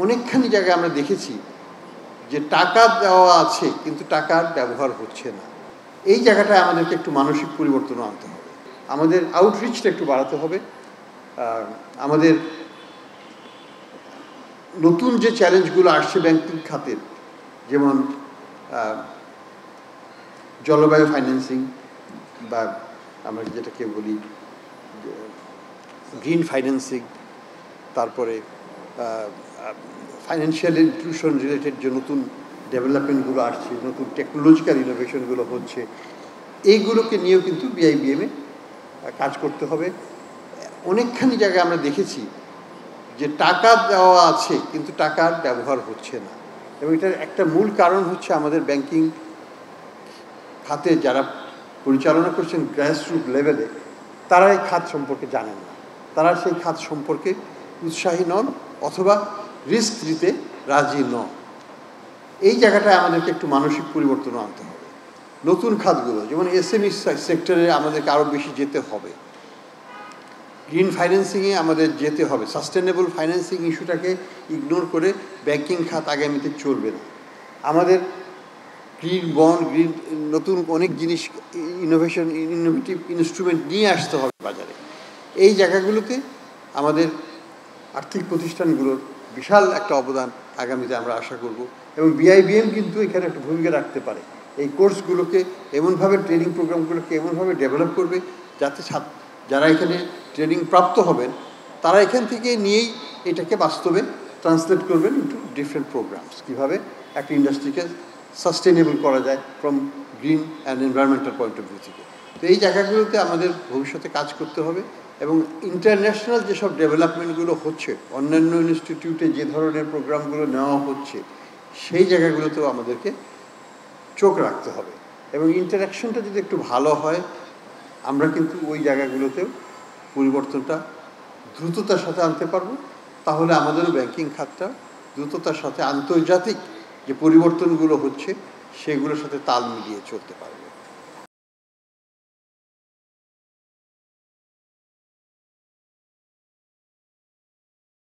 অনেকখানি জায়গায় আমরা দেখেছি যে টাকা দেওয়া আছে কিন্তু টাকার ব্যবহার হচ্ছে না। এই জায়গাটায় আমাদেরকে একটু মানসিক পরিবর্তন আনতে হবে, আমাদের আউটরিচটা একটু বাড়াতে হবে। আমাদের নতুন যে চ্যালেঞ্জগুলো আসছে ব্যাংকিং খাতের, যেমন জলবায়ু ফাইন্যান্সিং বা আমরা যেটাকে বলি গ্রিন ফাইন্যান্সিং, তারপরে ফাইন্যান্সিয়াল ইনক্লুশন রিলেটেড যে নতুন ডেভেলপমেন্টগুলো আসছে, নতুন টেকনোলজিক্যাল ইনোভেশনগুলো হচ্ছে, এইগুলোকে নিয়েও কিন্তু বিআইবিএমে কাজ করতে হবে। অনেকখানি জায়গায় আমরা দেখেছি যে টাকা দেওয়া আছে কিন্তু টাকার ব্যবহার হচ্ছে না, এবং এটার একটা মূল কারণ হচ্ছে আমাদের ব্যাংকিং খাতে যারা পরিচালনা করছেন গ্রাসরুট লেভেলে, তারা এই খাত সম্পর্কে জানেন না, তারা সেই খাত সম্পর্কে উৎসাহী নন অথবা রিস্ক দিতে রাজি নন। এই জায়গাটায় আমাদেরকে একটু মানসিক পরিবর্তন আনতে হবে। নতুন খাতগুলো যেমন এসএমই সেক্টরে আমাদেরকে আরও বেশি যেতে হবে, গ্রিন ফাইন্যান্সিংয়ে আমাদের যেতে হবে। সাস্টেনেবল ফাইন্যান্সিং ইস্যুটাকে ইগনোর করে ব্যাংকিং খাত আগামীতে চলবে না। আমাদের গ্রিন বন্ড, গ্রিন নতুন অনেক জিনিস, ইনোভেটিভ ইনস্ট্রুমেন্ট নিয়ে আসতে হবে বাজারে। এই জায়গাগুলোতে আমাদের আর্থিক প্রতিষ্ঠানগুলোর বিশাল একটা অবদান আগামীতে আমরা আশা করব, এবং বিআইবিএম কিন্তু এখানে একটা ভূমিকা রাখতে পারে। এই কোর্সগুলোকে এমনভাবে, ট্রেনিং প্রোগ্রামগুলোকে এমনভাবে ডেভেলপ করবে যাতে যারা এখানে ট্রেনিং প্রাপ্ত হবেন তারা এখান থেকে নিয়েই এটাকে বাস্তবে ট্রান্সলেট করবেন ইন্টু ডিফারেন্ট প্রোগ্রামস, কীভাবে একটা ইন্ডাস্ট্রিকে সাস্টেনেবল করা যায় from green and environmental point of view থেকে। তো এই জায়গাগুলোতে আমাদের ভবিষ্যতে কাজ করতে হবে, এবং ইন্টারন্যাশনাল যেসব ডেভেলপমেন্টগুলো হচ্ছে, অন্যান্য ইনস্টিটিউটে যে ধরনের প্রোগ্রামগুলো নেওয়া হচ্ছে, সেই জায়গাগুলোতেও আমাদেরকে চোখ রাখতে হবে, এবং ইন্টারাকশনটা যদি একটু ভালো হয় আমরা কিন্তু ওই জায়গাগুলোতেও পরিবর্তনটা দ্রুততার সাথে আনতে পারবো। তাহলে আমাদেরও ব্যাংকিং খাতটা দ্রুততার সাথে আন্তর্জাতিক যে পরিবর্তনগুলো হচ্ছে সেগুলোর সাথে তাল মিলিয়ে চলতে পারবে।